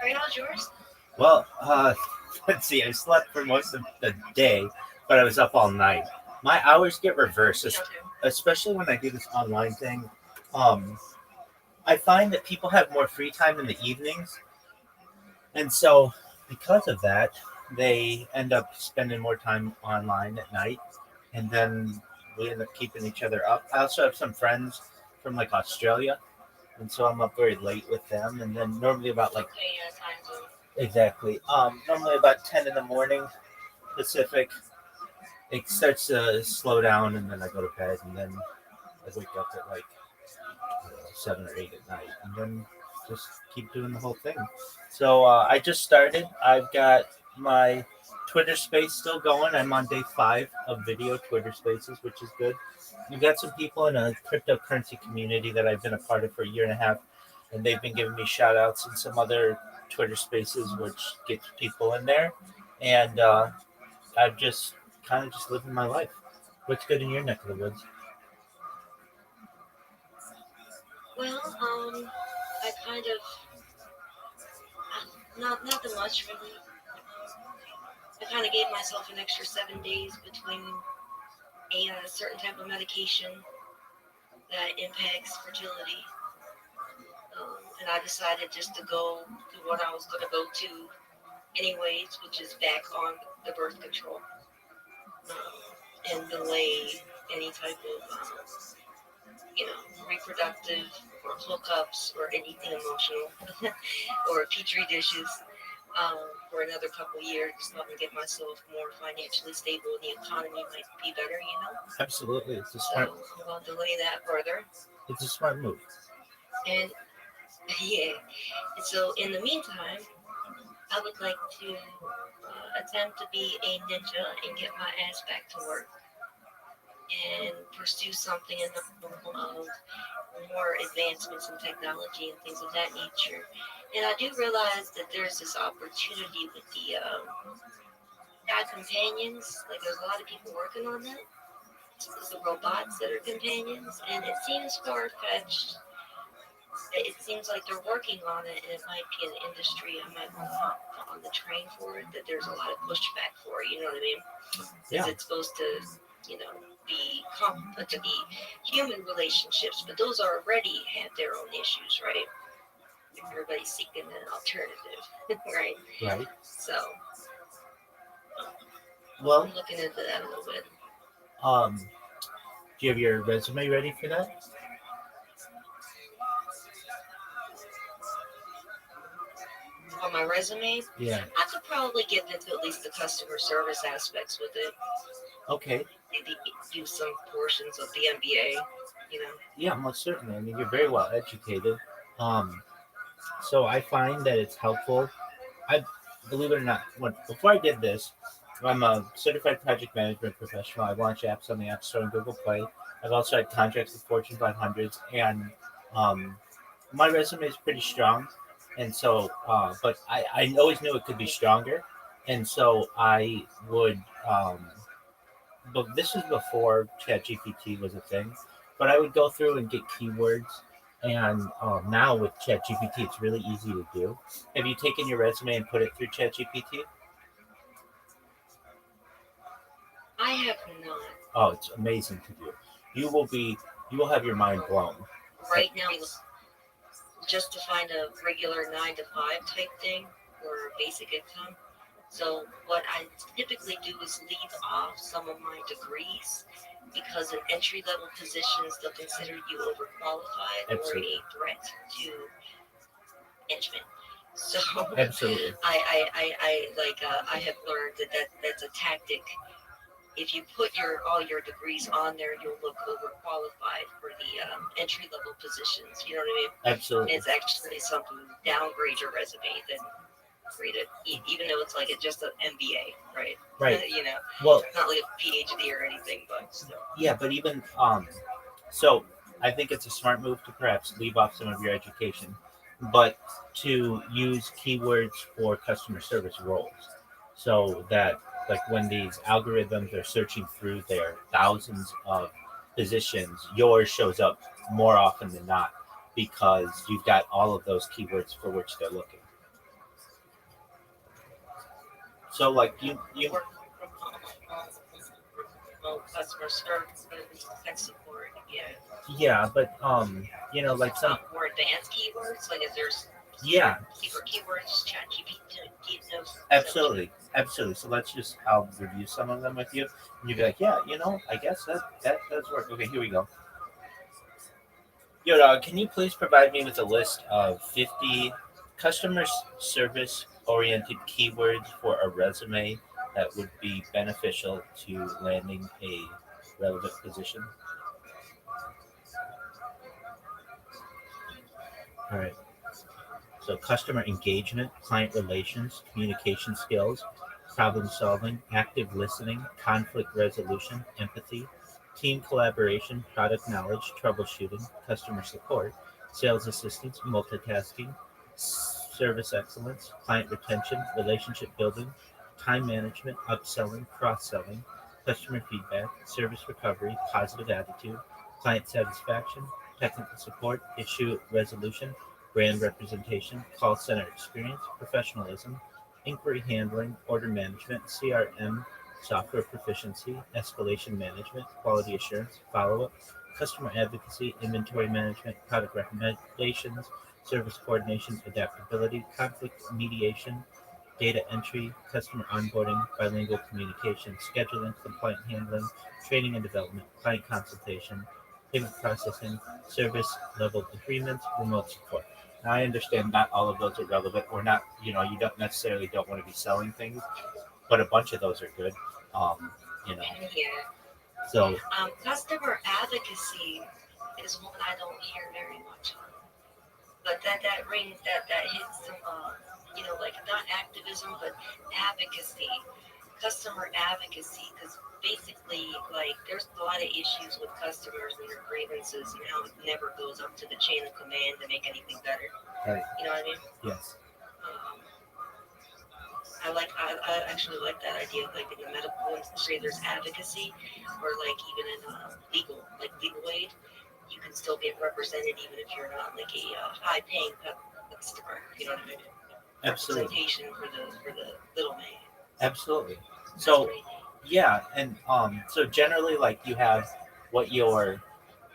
Right, how's yours? Well, let's see. I slept for most of the day, but I was up all night. My hours get reversed, Okay. especially when I do this online thing. Um, I find that people have more free time in the evenings, and so because of that, they end up spending more time online at night, and then we end up keeping each other up. I also have some friends from like Australia, and so I'm up very late with them, and then normally about like Okay, yeah, time zone. exactly normally about 10 in the morning Pacific, it starts to slow down, and then I go to bed, and then I wake up at like 7 or 8 at night, and then just keep doing the whole thing. So I just started. I've got my Twitter space still going. I'm on day 5 of video Twitter spaces, which is good. We've got some people in a cryptocurrency community that I've been a part of for a year and a half, and they've been giving me shout outs in some other Twitter spaces, which gets people in there. And I'm just kind of just living my life. What's good in your neck of the woods? Well, I kind of not nothing much really. I kind of gave myself an extra 7 days between a certain type of medication that impacts fertility, and I decided just to go to what I was going to go to anyways, which is back on the birth control, and delay any type of reproductive or hookups or anything emotional or petri dishes for another couple years so I can get myself more financially stable and the economy might be better. Absolutely, it's a So smart. I'm going to delay that further. It's a smart move. And yeah, and so in the meantime, I would like to attempt to be a ninja and get my ass back to work and pursue something in the realm of more advancements in technology and things of that nature. And I do realize that there's this opportunity with the AI companions. Like there's a lot of people working on that. The robots that are companions, and it seems far fetched. It seems like they're working on it, and it might be an industry I might want to hop on the train for it. That there's a lot of pushback for it. You know what I mean? Because Yeah, it's supposed to, be to be human relationships, but those already have their own issues, right? Everybody's seeking an alternative, right? right. So Well, I'm looking into that a little bit. um, do you have your resume ready for that? On my resume, Yeah. I could probably get into at least the customer service aspects with it. Okay. Maybe do some portions of the MBA, you know. Yeah, most certainly. I mean, you're very well educated. Um, so I find that it's helpful. I believe it or not, before I did this, I'm a certified project management professional. I launch apps on the App Store and Google Play. I've also had contracts with Fortune 500s, and um, my resume is pretty strong. And so, but I always knew it could be stronger, and so I would. But this was before ChatGPT was a thing. But I would go through and get keywords, and now with ChatGPT, it's really easy to do. Have you taken your resume and put it through ChatGPT? I have not. Oh, it's amazing to do. You will be, you will have your mind blown. Right now, just to find a regular 9 to 5 type thing or basic income. So what I typically do is leave off some of my degrees because in entry level positions they'll consider you overqualified or Absolutely, a threat to management. So absolutely. I have learned that's a tactic. If you put your all your degrees on there, you'll look overqualified for the entry level positions. You know what I mean? And Absolutely. it's actually something to downgrade your resume than read it, even though it's like just an MBA, right? Right. You know, Well, not like a PhD or anything, but still. yeah, but even so I think it's a smart move to perhaps leave off some of your education, but to use keywords for customer service roles, so that like when these algorithms are searching through their thousands of positions, yours shows up more often than not because you've got all of those keywords for which they're looking. So like you work from remote customer service, tech support. Yeah. yeah, but like some More advanced keywords. Like, is there yeah, secret keywords? ChatGPT knows. absolutely, absolutely. So let's just I'll review some of them with you, and you'll be like, yeah, I guess that does work. Okay, here we go. Yo, dog, can you please provide me with a list of 50 customer service oriented keywords for a resume that would be beneficial to landing a relevant position? All right. So, customer engagement, client relations, communication skills, problem solving, active listening, conflict resolution, empathy, team collaboration, product knowledge, troubleshooting, customer support, sales assistance, multitasking, service excellence, client retention, relationship building, time management, upselling, cross selling, customer feedback, service recovery, positive attitude, client satisfaction, technical support, issue resolution, brand representation, call center experience, professionalism, inquiry handling, order management, CRM, software proficiency, escalation management, quality assurance, follow up, customer advocacy, inventory management, product recommendations, service coordination, adaptability, conflict mediation, data entry, customer onboarding, bilingual communication, scheduling, complaint handling, training and development, client consultation, payment processing, service level agreements, remote support. Now, I understand not all of those are relevant, or not. You don't necessarily don't want to be selling things, but a bunch of those are good. Um, you know, Yeah. so Customer advocacy is one I don't hear very much on, but that rings that hits some like not activism but advocacy, customer advocacy, because basically like there's a lot of issues with customers and their grievances and how it never goes up to the chain of command to make anything better. right, You know what I mean? yes, Um, I actually like that idea. Like in the medical industry, there's advocacy, or like even in legal aid, you can still get represented even if you're not like a high paying customer. You know what I mean? absolutely, Representation for the little man. absolutely. That's So pretty neat. yeah, and so generally, like you have what your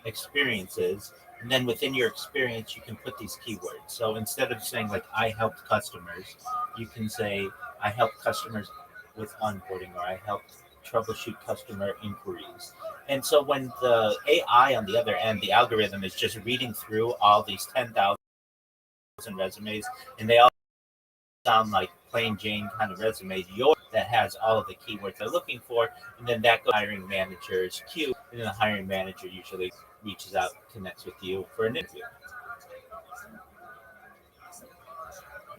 experiences, and then within your experience you can put these keywords. So instead of saying like I helped customers, you can say I helped customers with onboarding, or I helped troubleshoot customer inquiries. And so when the AI on the other end, the algorithm is just reading through all these 10,000 resumes, and they all sound like plain Jane kind of resumes, yours that has all of the keywords they're looking for, and then that goes to hiring manager's queue, and then the hiring manager usually reaches out, connects with you for an interview.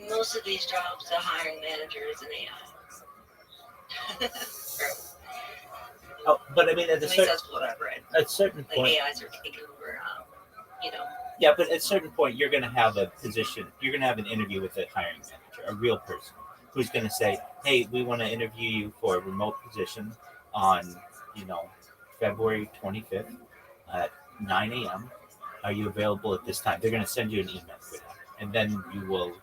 Most of these jobs, the hiring manager is an AI. Oh, but I mean, At least that's what I've read. at a certain Like point, AIs are taking over. You know, yeah, but at a certain point, you're going to have a position, you're going to have an interview with a hiring manager, a real person who's going to say, hey, we want to interview you for a remote position on, you know, February 25th at 9 a.m. Are you available at this time? They're going to send you an email for that. And then you will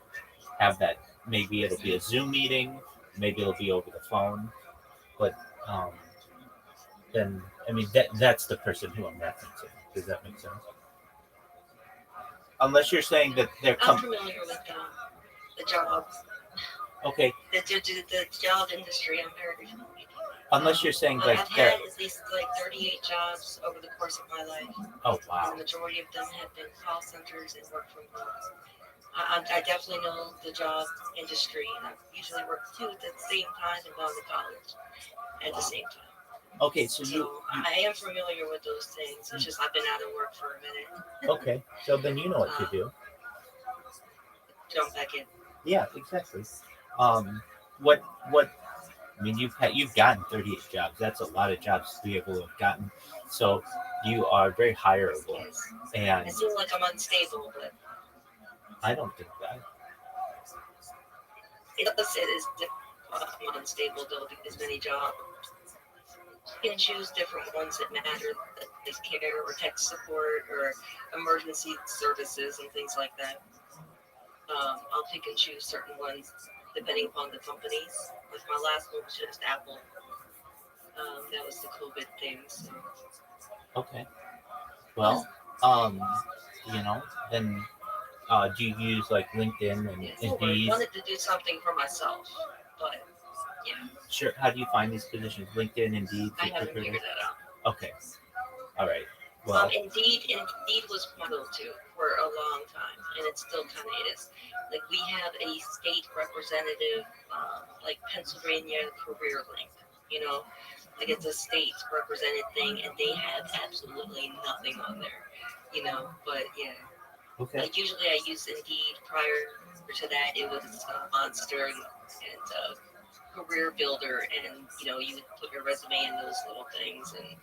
have that. Maybe it'll be a Zoom meeting, maybe it'll be over the phone. But um, then, I mean, that's the person who I'm referencing. Does that make sense? Unless you're saying that they're I'm familiar with the jobs, okay. the job industry. I'm very familiar. Unless you're saying like I've had at least like 38 jobs over the course of my life, oh and wow, the majority of them have been call centers and work from home. I definitely know the job industry, and I've usually worked two at the same time and gone to college at the wow. same time. Okay, so So I am familiar with those things. It's just I've been out of work for a minute. okay, so then you know what to Um, do. Jump back in. Yeah, exactly. Um, what I mean, you've gotten 38 jobs. That's a lot of jobs to be able to have gotten. So you are very hireable, Yes. and It seems like I'm unstable, but I don't think that. it does it is I'm unstable though because many jobs you can choose different ones that matter, like care or tech support or emergency services and things like that. I'll pick and choose certain ones depending upon the companies. Like my last one was just Apple. That was the COVID thing. So Okay. yeah, Well, you know, then do you use like LinkedIn and yeah. So I Indeed? wanted to do something for myself, but yeah, Sure. How do you find these positions? LinkedIn, Indeed, I haven't ZipRecruiter? figured that out. Okay. All right. Well, Indeed was my go-to for a long time, and it still kind of is. Like we have a state representative, like Pennsylvania Career Link. You know, like it's a state represented thing, and they have absolutely nothing on there. But yeah, okay. usually I use Indeed. Prior to that, it was Monster and Career Builder, and you would put your resume in those little things, and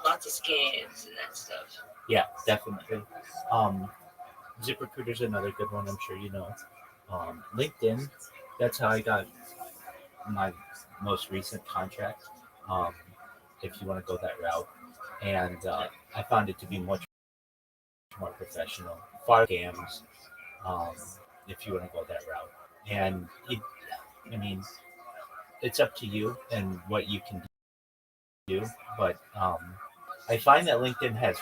lots of scams and that stuff. Yeah, definitely. Um, ZipRecruiter's another good one. I'm sure you know. LinkedIn. That's how I got my most recent contract. Um, if you want to go that route, and I found it to be much more professional, far scams. Um, if you want to go that route, and I mean, it's up to you and what you can do. But I find that LinkedIn has,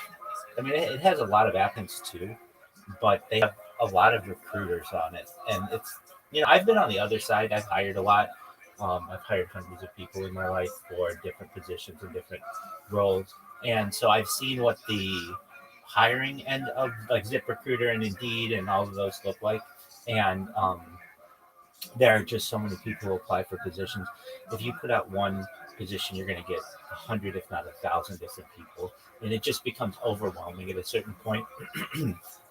I mean, it has a lot of applicants too, but they have a lot of recruiters on it, and it's I've been on the other side. I've hired a lot. I've hired hundreds of people in my life for different positions and different roles, and so I've seen what the hiring end of like ZipRecruiter and Indeed and all of those look like, and there are just so many people who apply for positions. If you put out one position, you're going to get 100, if not 1,000, different people, and it just becomes overwhelming at a certain point.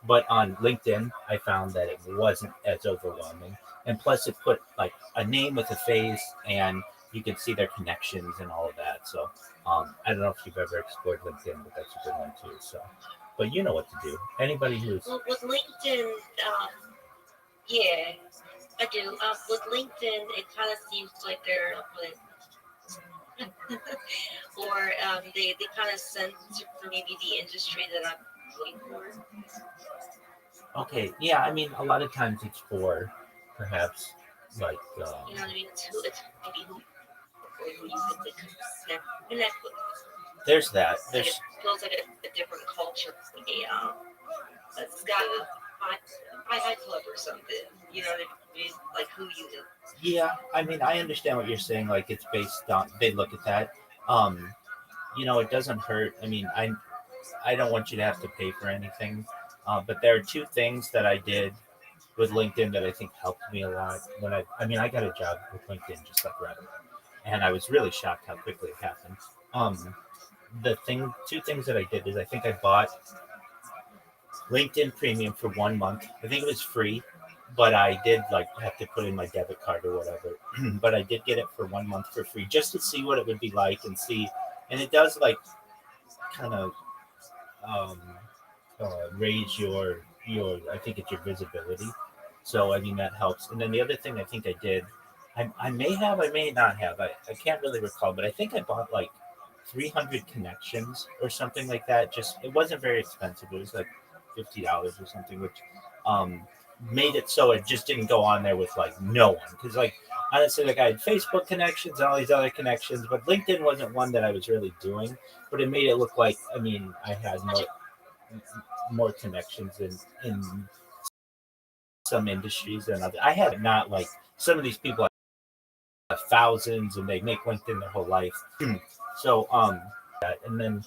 But on LinkedIn, I found that it wasn't as overwhelming, and plus, it put like a name with a face, and you could see their connections and all of that. So I don't know if you've ever explored LinkedIn, but that's a good one too. So, but you know what to do. Anybody who's Well, with LinkedIn, yeah, I do. With LinkedIn, it kind of seems like they're or they kind of censor maybe the industry that I'm looking for. okay, yeah, I mean, a lot of times it's for perhaps like You know what I mean? It's maybe who you could connect with. there's that. Like it There's feels like a different culture. It's got a high club or something. You know what I mean? Like who you know. yeah, I mean, I understand what you're saying. Like it's based on they look at that. Um, it doesn't hurt. I mean, I don't want you to have to pay for anything, but there are two things that I did with LinkedIn that I think helped me a lot. I mean, I got a job with LinkedIn just like right away, and I was really shocked how quickly it happened. Two things that I did is I think I bought LinkedIn Premium for 1 month. I think it was free, but I did like have to put in my debit card or whatever. But I did get it for 1 month for free just to see what it would be like and see. And it does like kind of um, raise your I think it's your visibility. So I mean that helps. And then the other thing I think I did, I may have, I may not have. I can't really recall, but I think I bought like 300 connections or something like that. Just it wasn't very expensive. It was like $50 or something, which um, made it so it just didn't go on there with like no one. Because like honestly, like I had Facebook connections and all these other connections, but LinkedIn wasn't one that I was really doing. But it made it look like I mean I had more connections in some industries than others. I had not like some of these people have thousands and they make LinkedIn their whole life. So that and then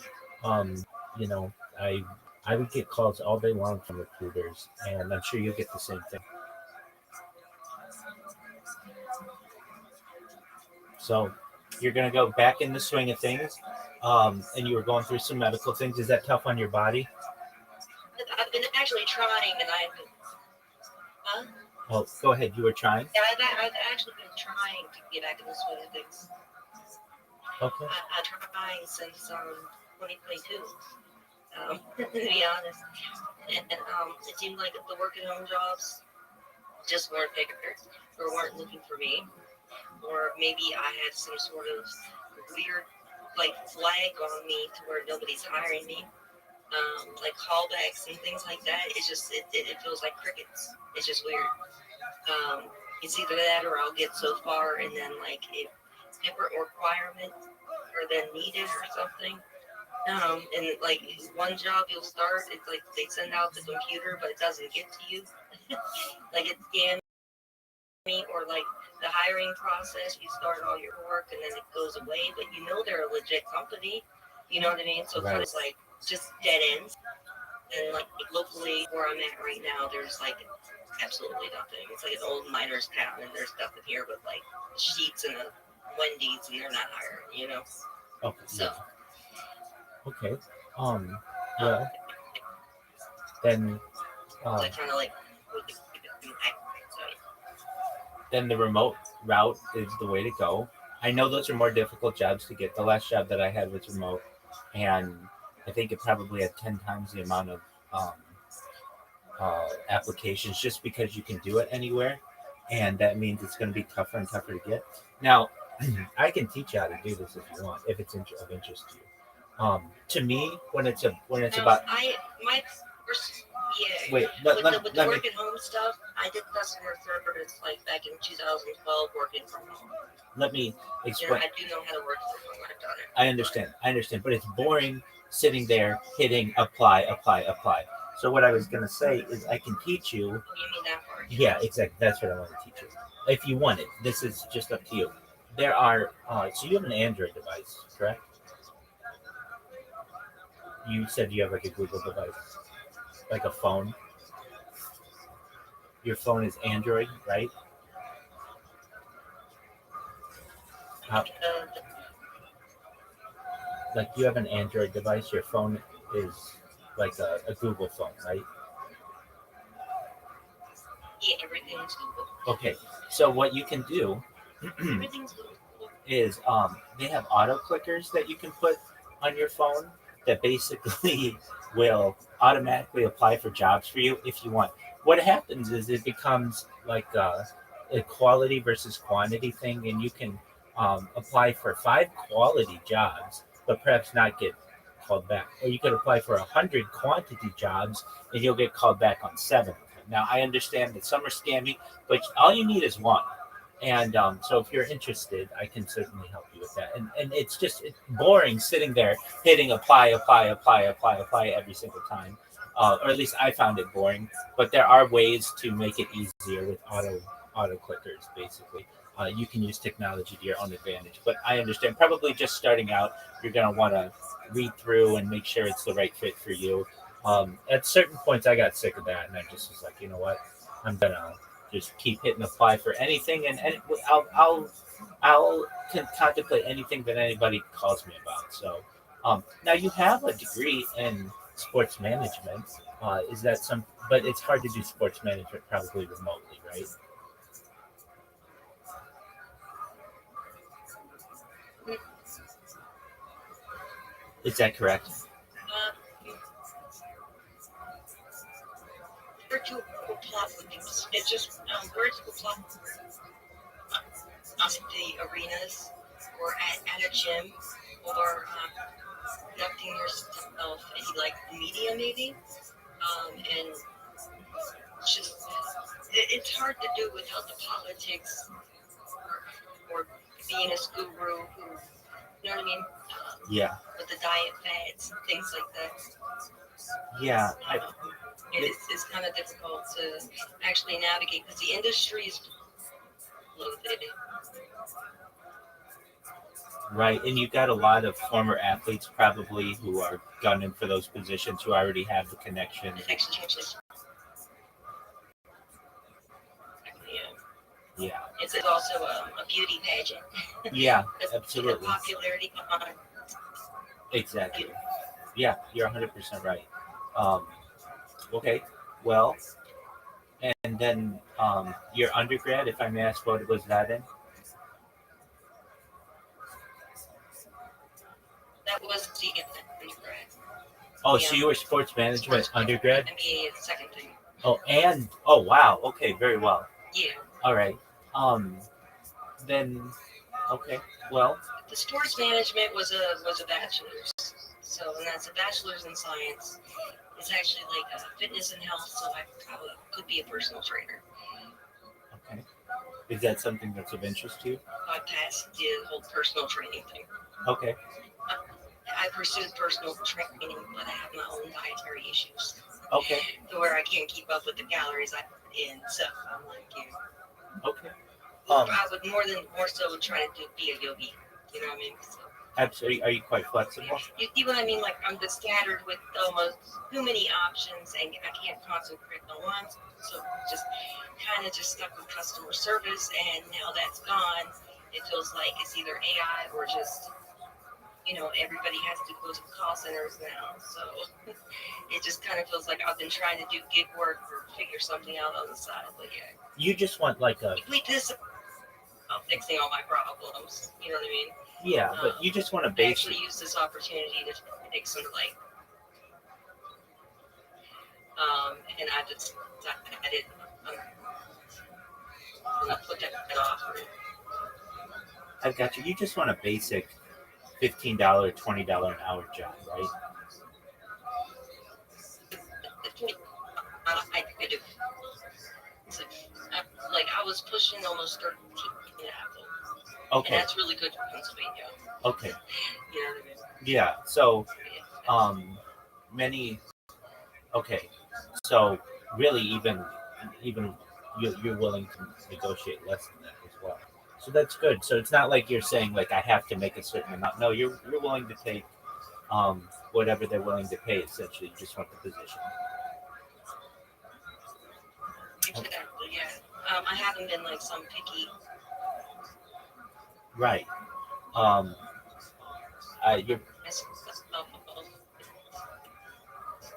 you know I I would get calls all day long from recruiters, and I'm sure you'll get the same thing. So you're gonna go back in the swing of things, and you were going through some medical things. Is that tough on your body? I've been actually trying, and huh? Oh, go ahead. You were trying. Yeah, I've actually been trying to get back in the swing of things. Okay. I'm trying since 2022. To be honest, and it seemed like the work at home jobs just weren't there or weren't looking for me, or maybe I had some sort of weird like flag on me to where nobody's hiring me. Like callbacks and things like that. It feels like crickets. It's just weird. Um, It's either that or I'll get so far and then like a different requirement or then needed or something. And like one job you'll start, it's like they send out the computer, but it doesn't get to you. Like it's scanned me, or like the hiring process, you start all your work and then it goes away, but you know they're a legit company. You know what I mean? So kind Right. of like just dead ends. And like locally where I'm at right now, there's like absolutely nothing. It's like an old miner's town, and there's nothing here but like Sheets and a Wendy's, and they're not hiring. Okay. So Yeah. Okay. Um. um, Well, then. so Um. I kind of like so Then the remote route is the way to go. I know those are more difficult jobs to get. The last job that I had was remote, and I think it probably had 10 times the amount of um, applications just because you can do it anywhere, and that means it's going to be tougher and tougher to get. Now, I can teach you how to do this if you want, if it's of interest to you. To me, when it's now about I my first wait, with the let me work at home stuff, I did customer service like back in 2012 working from home. let me explain. I do know how to work from home. I've done it. I understand, but it's boring sitting there hitting apply, apply, apply. So what I was gonna say is I can teach you. Oh, you mean that part? Yeah, exactly. That's what I want to teach you. If you want it, this is just up to you. There are. So you have an Android device, correct? You said you have like a Google device, like a phone. Your phone is Android, right? How, The like you have an Android device. Your phone is like a Google phone, right? yeah, everything's Google. Okay. So what you can do Everything's Google. is they have auto clickers that you can put on your phone that basically will automatically apply for jobs for you if you want. What happens is it becomes like a quality versus quantity thing, and you can apply for 5 quality jobs, but perhaps not get called back. Or you could apply for 100 quantity jobs, and you'll get called back on 7 of them. Now, I understand that some are scammy, but all you need is one. And so, if you're interested, I can certainly help you with that. And it's boring sitting there hitting apply, apply, apply, apply, apply every single time. Or at least I found it boring. But there are ways to make it easier with auto clickers. Basically, you can use technology to your own advantage. But I understand. Probably just starting out, you're gonna want to read through and make sure it's the right fit for you. At certain points, I got sick of that, and I just was like, you know what, I'm gonna just keep hitting apply for anything, and I'll contemplate anything that anybody calls me about. So now you have a degree in sports management. Is that some? But it's hard to do sports management probably remotely, right? Is that correct? Virtual plot games. It's just virtual plot the arenas or at a gym or conducting yourself in like media maybe. And it's just it's hard to do without the politics or being a guru who you know what I mean. Yeah, With the diet fads and things like that. yeah. It's kind of difficult to actually navigate because the industry is loaded. Right, and you've got a lot of former athletes probably who are gunning for those positions who already have the connection. Actually, yeah. Yeah, It's also a beauty pageant. yeah, The absolutely, popularity come on. exactly. Yeah, you're 100% right. Um, okay, well, and then your undergrad, if I may ask, what was that in? That was the undergrad. Oh, so Yeah. you were sports management Sports undergrad? MBA is the second thing. Oh, and oh wow, okay, very well. Yeah. All right. Um, then okay, well, The sports management was a bachelor's. So and that's a bachelor's in science. It's actually like fitness and health. So I probably could be a personal trainer. okay. Is that something that's of interest to you? I passed the whole personal training thing. Okay. I pursued personal training, but I have my own dietary issues Okay. to where I can't keep up with the calories I put in. So I'm like, Okay. Um. I would more so would try to be a yogi. You know what I mean? So Absolutely. Are you quite flexible? you see what I mean? Like I'm just scattered with almost too many options, and I can't concentrate on one. So just kind of just stuck with customer service, and now that's gone. It feels like it's either AI or just everybody has to go to the call centers now. So it just kind of feels like I've been trying to do gig work or figure something out on the side. But yeah, You just want like a we this fixing all my problems. You know what I mean? yeah, but you just want a I basic. actually used this opportunity to fix some like, and I decided I'm gonna put that off. I've got you. You just want a basic $15, $20 an hour job, right? I do. So, like I was pushing almost 13 and Apple, and Okay. that's really good for Pennsylvania. Okay. You know what I mean? Yeah. So Yeah. many. Okay. So really, even you're willing to negotiate less than that as well. So that's good. So it's not like you're saying like I have to make a certain amount. No, you're willing to take whatever they're willing to pay. Essentially, you just want the position. Okay. Exactly. Yeah. I haven't been like some picky. Right. You're Myself.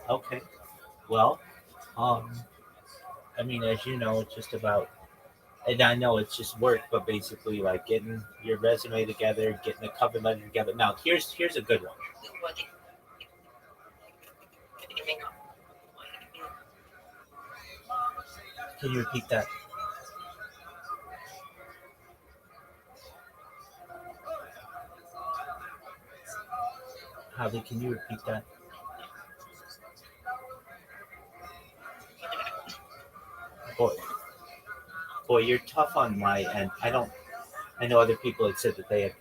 okay. Well, um, I mean, as you know, it's just about, and I know it's just work, but basically like getting your resume together, getting a cover letter together. Now, here's a good one. What they Can you repeat that? Javi, can you repeat that? Boy, boy, you're tough on my end. I don't. I know other people had said that they had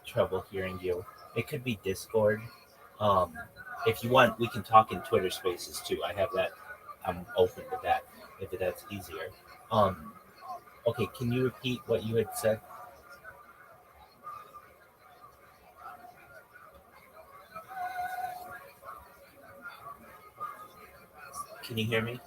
trouble hearing you. It could be Discord. Um, if you want, we can talk in Twitter Spaces too. I have that. I'm open to that if that's easier. Um, okay, can you repeat what you had said? Can you hear me?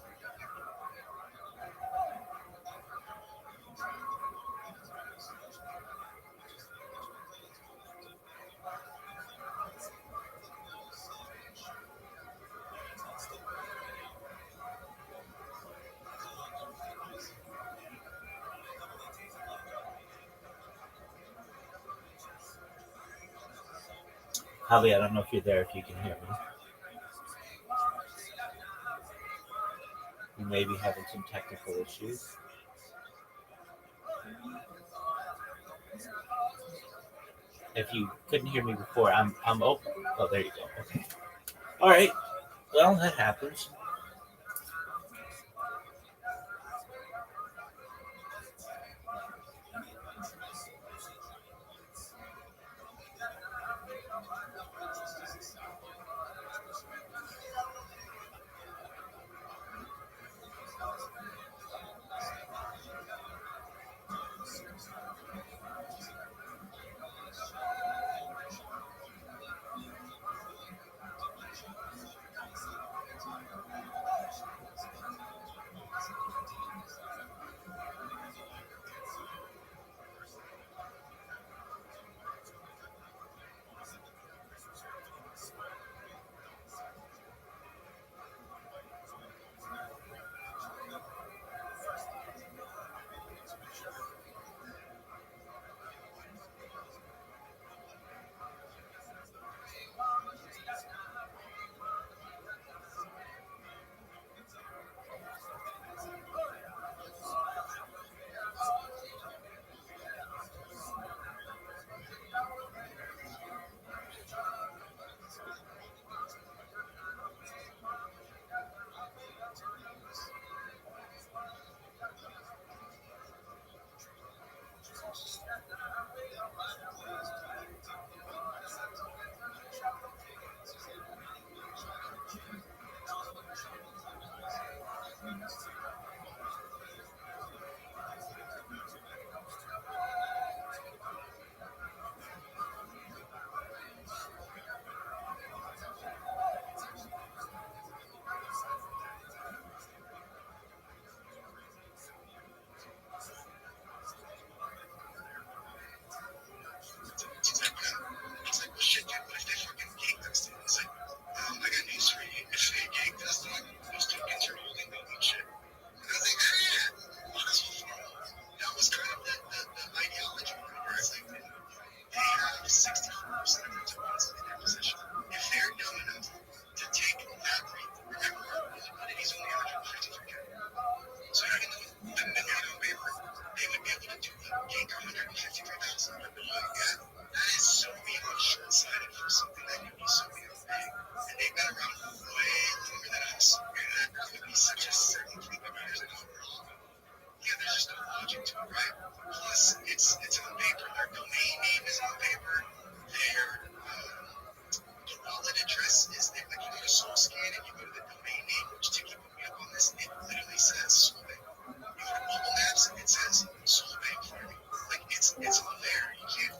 Javi, I don't know if you're there. If you can hear me, you may be having some technical issues. If you couldn't hear me before, I'm open. Oh, there you go. Okay. All right. Well, that happens.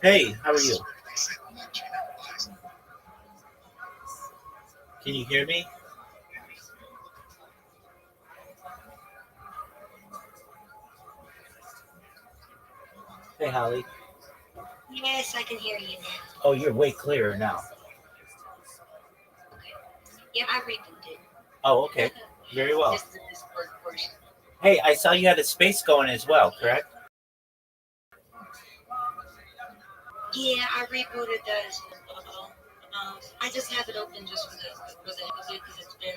Hey, how are you? Can you hear me? Hey, Holly. Yes, I can hear you now. Oh, you're way clearer now. Okay. Yeah, I rebooted. Oh, okay. Very well. Just the Discord portion. Hey, I saw you had a space going as well, correct? Yeah, I rebooted that as well. I just have it open just for the heck of it because it's been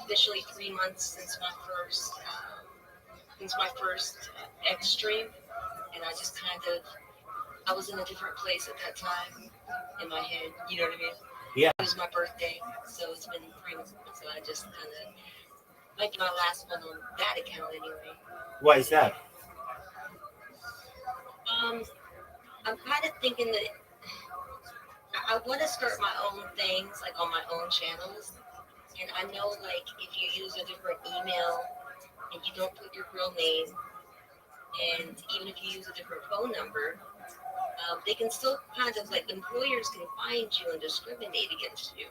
officially 3 months since my first X stream, and I just I was in a different place at that time in my head. You know what I mean? Yeah. It was my birthday, so it's been 3 months. So I just might be my last one on that account anyway. Why is that? Um, I'm kind of thinking that I want to start my own things, like on my own channels. And I know, like, if you use a different email and you don't put your real name, and even if you use a different phone number, they can still kind of like employers can find you and discriminate against you.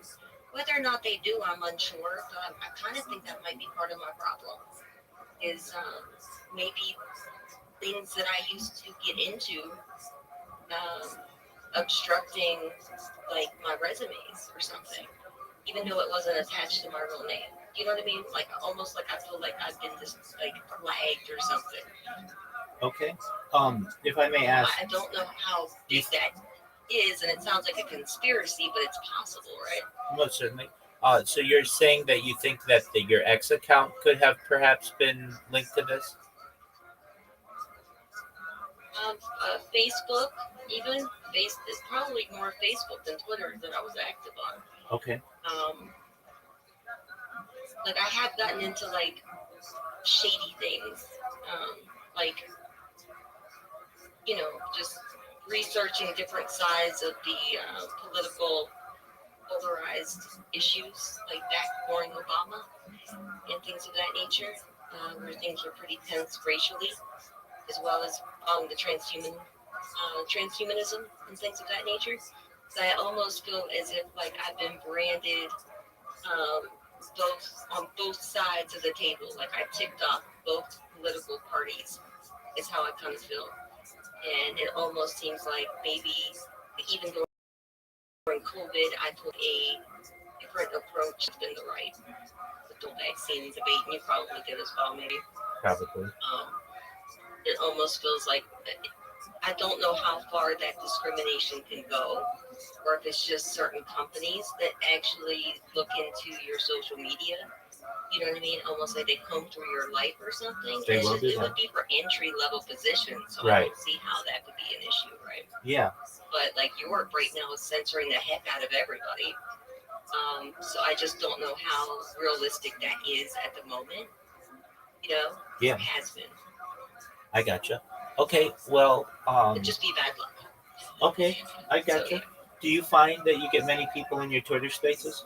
Whether or not they do, I'm unsure. But I kind of think that might be part of my problem. Is maybe things that I used to get into um, obstructing like my resumes or something, even though it wasn't attached to my real name. You know what I mean? Like almost like I feel like I've been just like flagged or something. Okay. If I may ask, I don't know how big that is, and it sounds like a conspiracy, but it's possible, right? most certainly. So you're saying that you think that your ex account could have perhaps been linked to this? Facebook, even it's probably more Facebook than Twitter that I was active on. Okay. Um, like I have gotten into like shady things, like just researching different sides of the political polarized issues, like back during Obama and things of that nature, where things were pretty tense racially, as well as the transhumanism and things of that nature. So I almost feel as if like I've been branded um, on both sides of the table. Like I ticked off both political parties is how I kind of feel. And it almost seems like maybe even during COVID, I took a different approach than the right with the vaccine debate, and you probably did as well, maybe. Probably. It almost feels like I don't know how far that discrimination can go, or if it's just certain companies that actually look into your social media. You know what I mean? Almost like they comb through your life or something. They will do it that. would be for entry level positions, so I Right. don't see how that could be an issue, right? Yeah. But like your work right now is censoring the heck out of everybody. So I just don't know how realistic that is at the moment. You know? Yeah. It has been. I gotcha. Okay. Well. It'd just be bad luck. Okay. I gotcha. So, yeah. Do you find that you get many people in your Twitter spaces?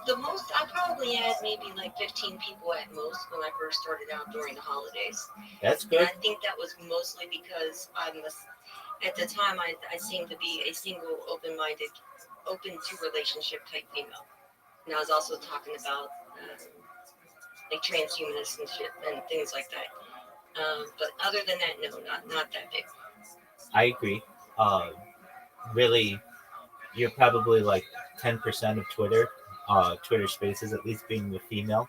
The most I probably had maybe like 15 people at most when I first started out during the holidays. That's And good. I think that was mostly because at the time I seemed to be a single, open-minded, open to relationship type female. And I was also talking about like transhumanists and shit and things like that. But other than that, no, not that big. I agree. Really, you're probably like 10% of Twitter, Twitter Spaces, at least being the female,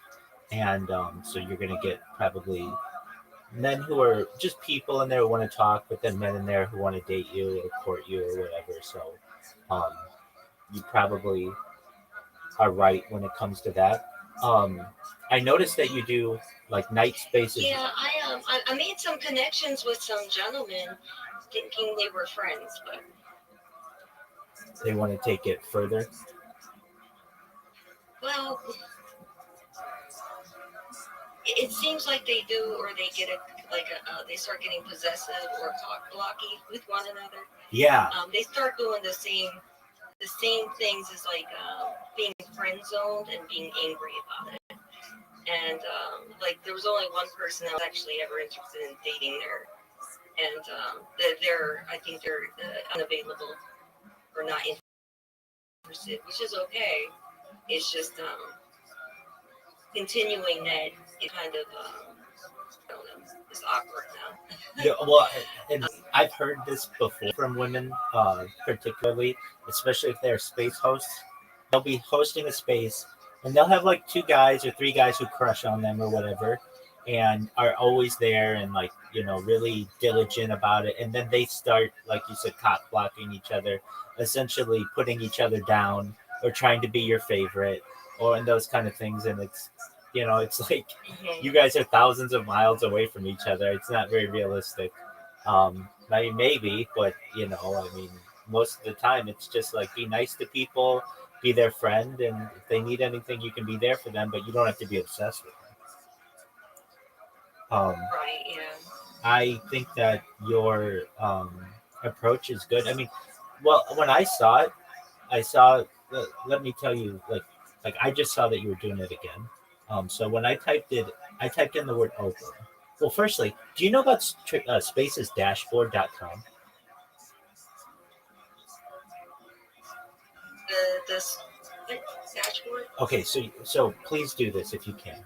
and so you're gonna get probably men who are just people in there who want to talk, but then men in there who want to date you or court you or whatever. So, um, you probably are right when it comes to that. I noticed that you do like night spaces. Yeah, I made some connections with some gentlemen, thinking they were friends, but They want to take it further. well, it seems like they do, or they get they start getting possessive or talk blocky with one another. Yeah. They start doing the same the same things as like being friend zoned and being angry about it. And like there was only one person that was actually ever interested in dating there, and they're I think they're unavailable or not interested, which is okay. It's just continuing that is kind of I don't know, it's awkward now. Yeah, well, and I've heard this before from women, particularly, especially if they're space hosts. They'll be hosting a space, and they'll have like two guys or three guys who crush on them or whatever, and are always there and like really diligent about it. And then they start, like you said, cock blocking each other, essentially putting each other down or trying to be your favorite, or and those kind of things. And it's like you guys are thousands of miles away from each other. It's not very realistic. I mean, maybe, but I mean, most of the time, it's just like be nice to people, be their friend, and if they need anything, you can be there for them, but you don't have to be obsessed with them. Right, yeah. I think that your approach is good. I mean, well, when I saw it, I saw. Let me tell you, like I just saw that you were doing it again. So when I typed in the word open. Well, firstly, do you know about spacesdashboard.com? This dashboard. Okay, so please do this if you can.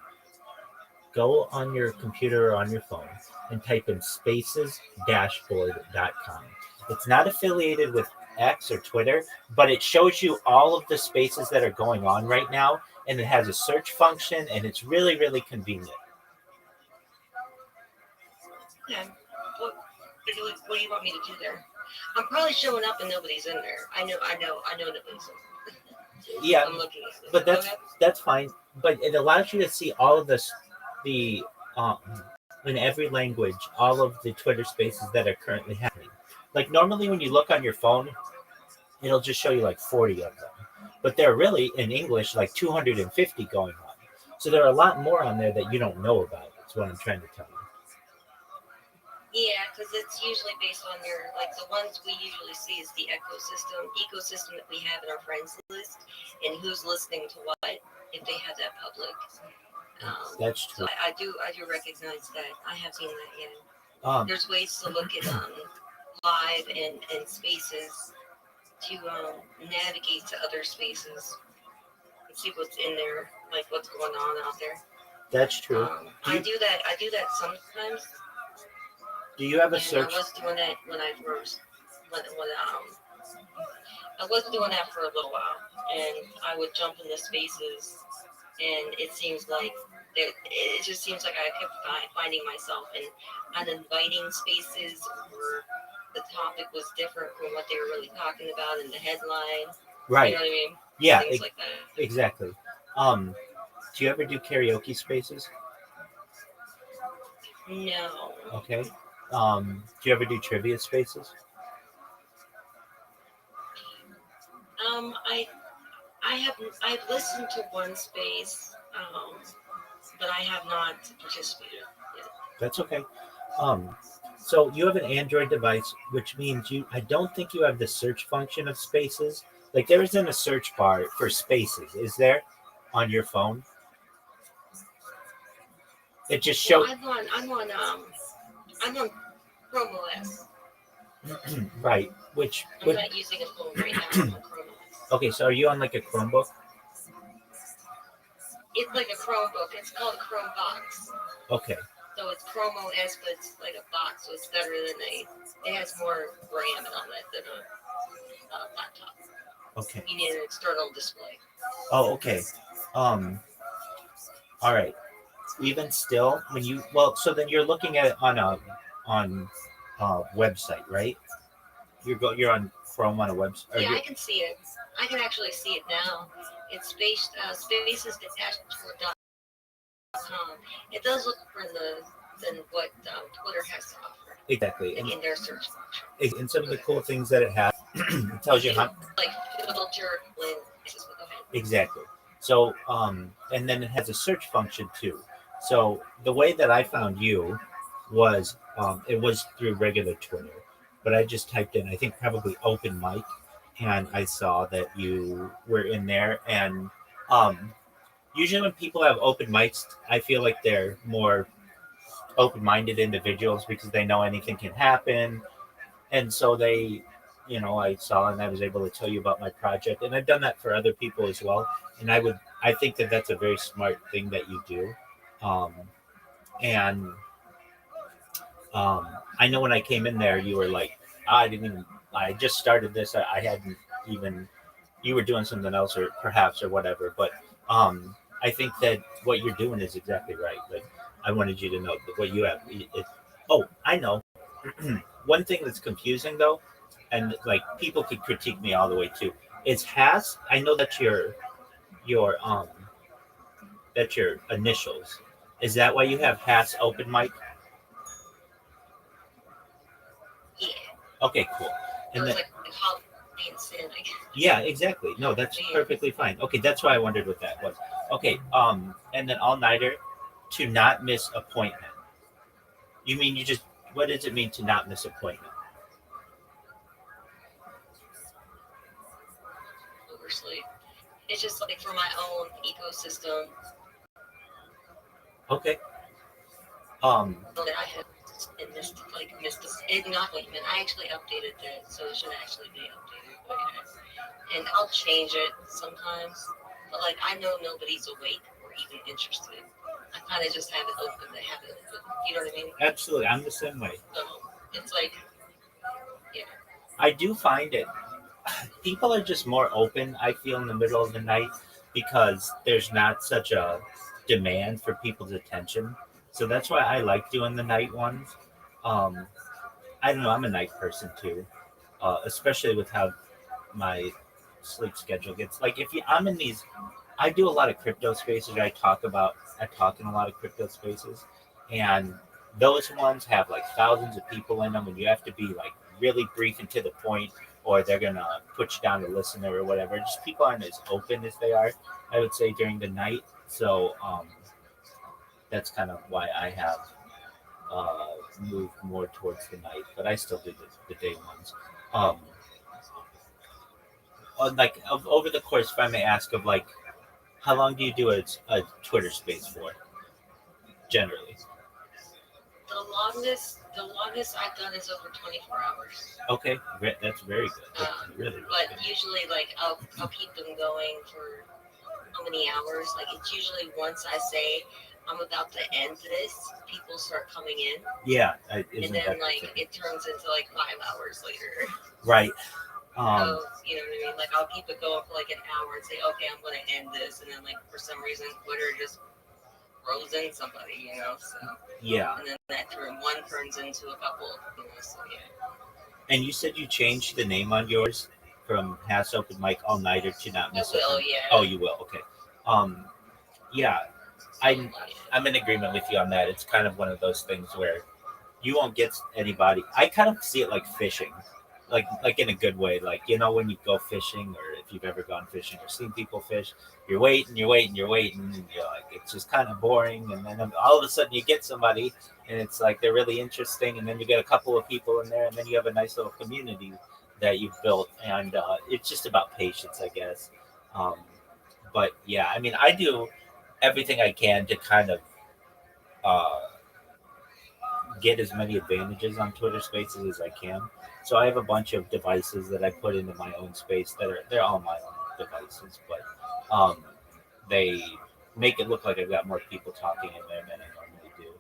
Go on your computer or on your phone and type in spacesdashboard.com. It's not affiliated with X or Twitter, but it shows you all of the spaces that are going on right now, and it has a search function, and it's really, really convenient. Yeah. What do you want me to do there? I'm probably showing up and nobody's in there. I know nobody's in there. Yeah, I'm looking at it. but that's fine. But it allows you to see all of this, the um, in every language, all of the Twitter spaces that are currently happening. Like normally, when you look on your phone, it'll just show you like 40 of them, but they're really in English like 250 going on. So there are a lot more on there that you don't know about. That's what I'm trying to tell you. Yeah, because it's usually based on your like the ones we usually see is the ecosystem that we have in our friends list, and who's listening to what if they have that public. That's So true. I do recognize that. I have seen that. Yeah, Um, there's ways to look at live and spaces to navigate to other spaces and see what's in there, like what's going on out there. that's true. Do I you do that. I do that sometimes, do you have a and I search? was doing that when I first when I was doing that for a little while, and I would jump into spaces, and it just seems like I kept finding myself in uninviting spaces, or the topic was different from what they were really talking about in the headline. You Right. know what I mean? Yeah. Things like that. Exactly. Um, do you ever do karaoke spaces? No. Okay. Do you ever do trivia spaces? I I've listened to one space, but I have not participated yet. That's okay. Um, so you have an Android device, which means I don't think you have the search function of spaces. Like there isn't a search bar for spaces, is there, on your phone? It just Well, shows. I'm on Chrome OS. Right. Which I'm would not using a phone right now. I'm on Chrome OS. okay. So are you on like a Chromebook? It's like a Chromebook. It's called a Chromebox. Okay. So it's Chrome OS, but it's like a box, so it's better than It has more RAM on it than a laptop. Okay. You need an external display. Oh, okay. Um. All right. Even still, when you so then you're looking at it on website, right? You're on Chrome on a website. Or Yeah, you I can see it. I can actually see it now. It's spacesdetachedtoward.com. It does look different than what Twitter has to offer, exactly, like in their search function. and some of the cool things that it has, it tells you how Like filter links. Go ahead. exactly. So, and then it has a search function too. So the way that I found you it was through regular Twitter, but I just typed in, I think probably open mic, and I saw that you were in there. And um, usually when people have open mics, I feel like they're more open-minded individuals because they know anything can happen, and so they, I saw and I was able to tell you about my project, and I've done that for other people as well. And I think that that's a very smart thing that you do. Um, and I know when I came in there, you were like, I didn't even, I just started this. I hadn't even, you were doing something else or perhaps or whatever. But I think that what you're doing is exactly right. Like, I wanted you to know that what you have. Oh, I know. One thing that's confusing though, and like people could critique me all the way too, is Has. I know your that's your initials. Is that why you have Has open mic? Yeah. Okay, cool. It And was then like Holiday and Sin, I guess. yeah, exactly. No, that's But yeah. perfectly fine. Okay, that's why I wondered what that was. Okay, and then all nighter to not miss appointment. You mean you just what does it mean to not miss appointment? Oversleep. It's just like for my own ecosystem Okay. Um that I have and missed it not appointment. I actually updated that, so it should actually be updated. But yeah. And I'll change it sometimes. But like I know nobody's awake or even interested. I kind of just have it open to have it open. You know what I mean? Absolutely. I'm the same way. So it's like yeah. I do find it people are just more open, I feel, in the middle of the night because there's not such a demand for people's attention. So that's why I like doing the night ones. Um, I don't know, I'm a night person too, especially with how my sleep schedule gets. Like if you, I'm in these, I do a lot of crypto spaces. I talk in a lot of crypto spaces, and those ones have like thousands of people in them, and you have to be like really brief and to the point, or they're gonna put you down to listen or whatever. Just people aren't as open as they are, I would say, during the night. So that's kind of why I have uh, moved more towards the night, but I still do the day ones. Um, over the course, if I may ask, of like how long do you do a Twitter space for generally? The longest I've done is over 24 hours. Okay, that's very good. That's really, really But good. usually like I'll keep them going for how many hours? Like it's usually once I say I'm about to end this, people start coming in, Yeah, and isn't then that the like thing? it turns into like 5 hours later. Right. So Um, you know what I mean? Like I'll keep it going for like an hour and say, okay, I'm gonna end this, and then like for some reason Twitter just throws in somebody, you know. So yeah. and then that one turns into a couple, you know. So yeah. And you said you changed the name on yours from Has Open Mic All Nighter to Not I Miss will, Open. Oh, yeah. you will. Okay. Um, yeah, So I'm yeah. I'm in agreement with you on that. It's kind of one of those things where you won't get anybody. I kind of see it like fishing, like in a good way. Like when you go fishing, or if you've ever gone fishing or seen people fish, you're waiting, you're waiting, you're waiting, and you're like it's just kind of boring. And then all of a sudden you get somebody, and it's like they're really interesting, and then you get a couple of people in there, and then you have a nice little community that you've built, and it's just about patience, I guess. Um, but yeah, I mean, I do everything I can to kind of. Uh, get as many advantages on Twitter Spaces as I can. So I have a bunch of devices that I put into my own space that they're all my own devices, but they make it look like I've got more people talking in there than I normally do.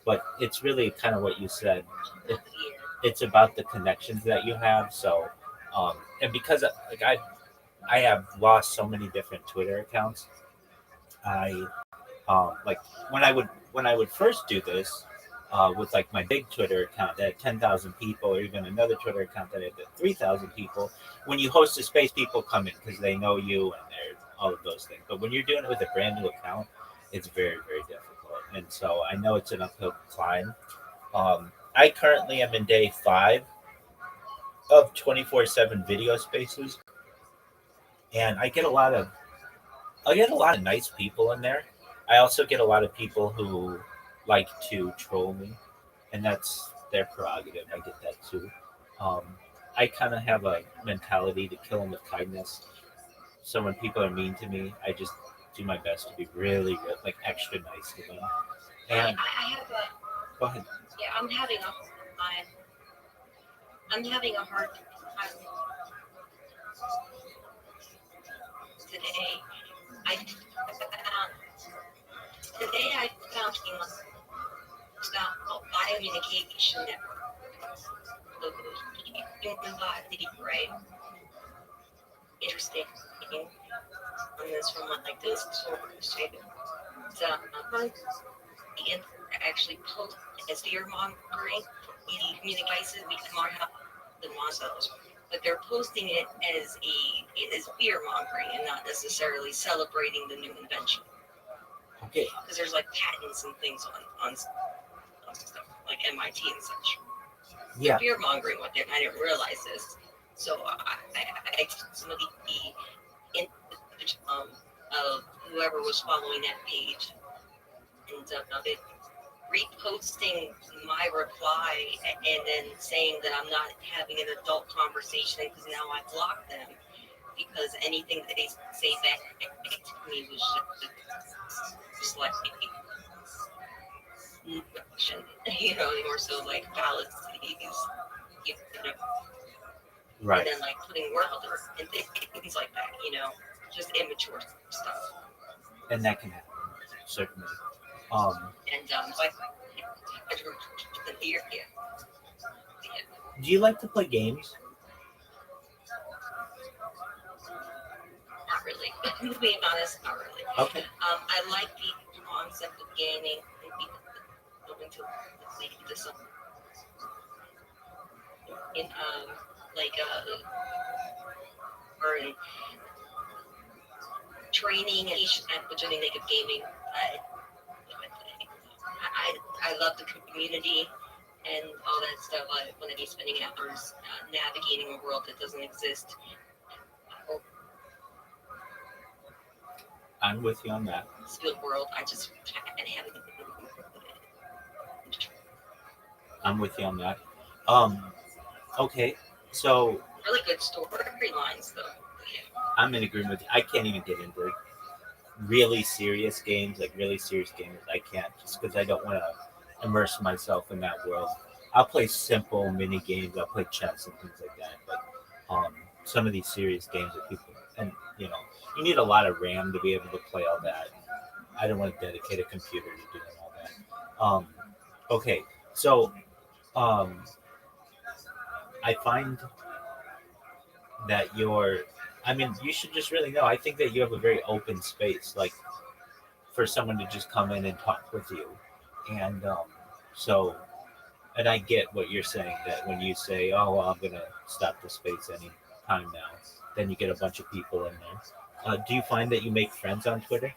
But it's really kind of what you said. It, Yeah. it's about the connections that you have. So, and because like I have lost so many different Twitter accounts, I like when I would first do this with like my big Twitter account that had 10,000 people, or even another Twitter account that had 3,000 people. When you host a space, people come in because they know you and they're all of those things. But when you're doing it with a brand new account, it's very very difficult. And so I know it's an uphill climb. I currently am in day 5 of 24/7 video spaces, and I get a lot of nice people in there. I also get a lot of people who like to troll me, and that's their prerogative. I get that too. Um, I kind of have a mentality to kill them with kindness. So when people are mean to me, I just do my best to be really, really like extra nice to them. And I have a go ahead. yeah. I, I'm having a hard time today. I found today I found about biocommunication that the human body, right? Interesting on this from like this source. So the actually post as fear mongering. The communications become more than oneself, but they're posting it as fear mongering and not necessarily celebrating the new invention. Okay. Because there's like patents and things on stuff like MIT and such. Yeah. Fear mongering with it. I didn't realize this, so I some of the of whoever was following that page and it reposting my reply and then saying that I'm not having an adult conversation because now I blocked them because anything that they say back to me was just like more so like fallacies, you know, Right. and then like putting word filter and things like that, just immature stuff. And that can happen, certainly. And so I drew the fear, yeah. Do you like to play games? Not really. To be honest, not really. Okay. I like the concept of gaming and going to lead to some in like or in training and which I think of gaming. I love the community and all that stuff. I want to be spending hours navigating a world that doesn't exist. Or I'm with you on that. spill world. I just can't have it. I'm with you on that. Okay. So Really good storylines, though. Yeah. I'm in agreement with you. I can't even get into really serious games, like really serious games. I can't just because I don't want to immerse myself in that world. I'll play simple mini games. I'll play chess and things like that. But some of these serious games that people and you need a lot of RAM to be able to play all that. I don't want to dedicate a computer to doing all that. Okay, so um, I find that I mean, you should just really know. I think that you have a very open space, like for someone to just come in and talk with you. And so, and I get what you're saying that when you say, oh, well, I'm going to stop the space any time now, then you get a bunch of people in there. Do you find that you make friends on Twitter?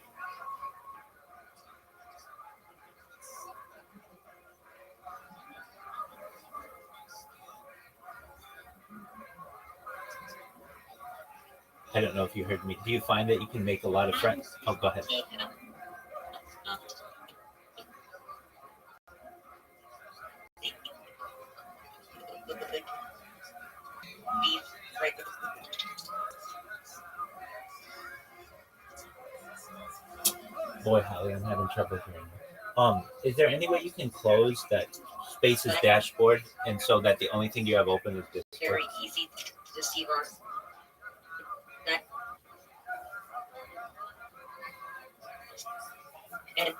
I don't know if you heard me. Do you find that you can make a lot of friends? Oh, go ahead. Boy, Holly, I'm having trouble hearing you. Is there any way you can close that Space's dashboard and so that the only thing you have open is Discord? Very easy to deceive our. And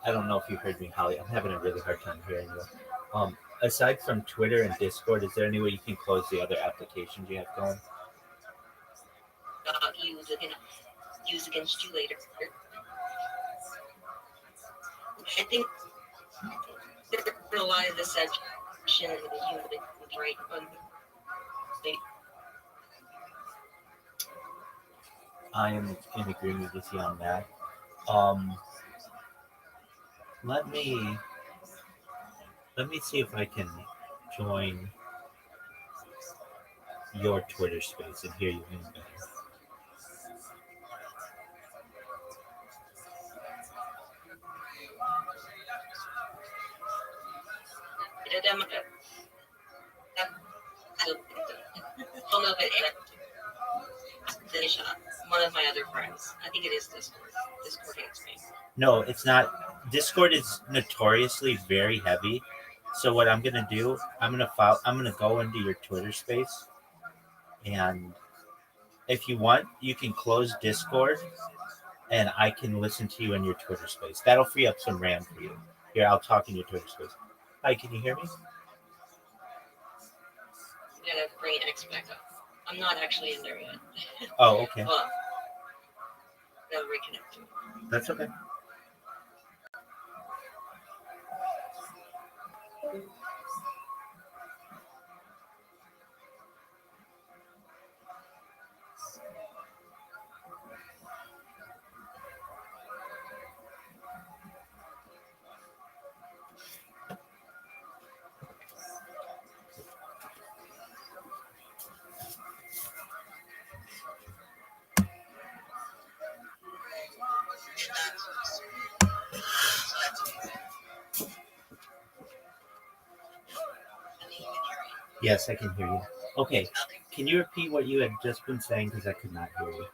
I don't know if you heard me, Holly. I'm having a really hard time hearing you. Aside from Twitter and Discord, is there any way you can close the other applications you have going? use against you later. I think there's a lot of deception in the human right on the I am in agreement with you on that. Um, let me see if I can join your Twitter space and hear you in better. don't know if it the shop. One of my other friends. I think it is Discord. Discord hates me. No, it's not. Discord is notoriously very heavy. So what I'm gonna do, I'm gonna go into your Twitter space, and if you want, you can close Discord, and I can listen to you in your Twitter space. That'll free up some RAM for you. Here, I'll talk in your Twitter space. Hi, can you hear me? I gotta bring X back up. I'm not actually in there yet. Oh, okay. Hold on. Gotta reconnect. That's okay. Yes, I can hear you. Okay, can you repeat what you had just been saying because I could not hear you?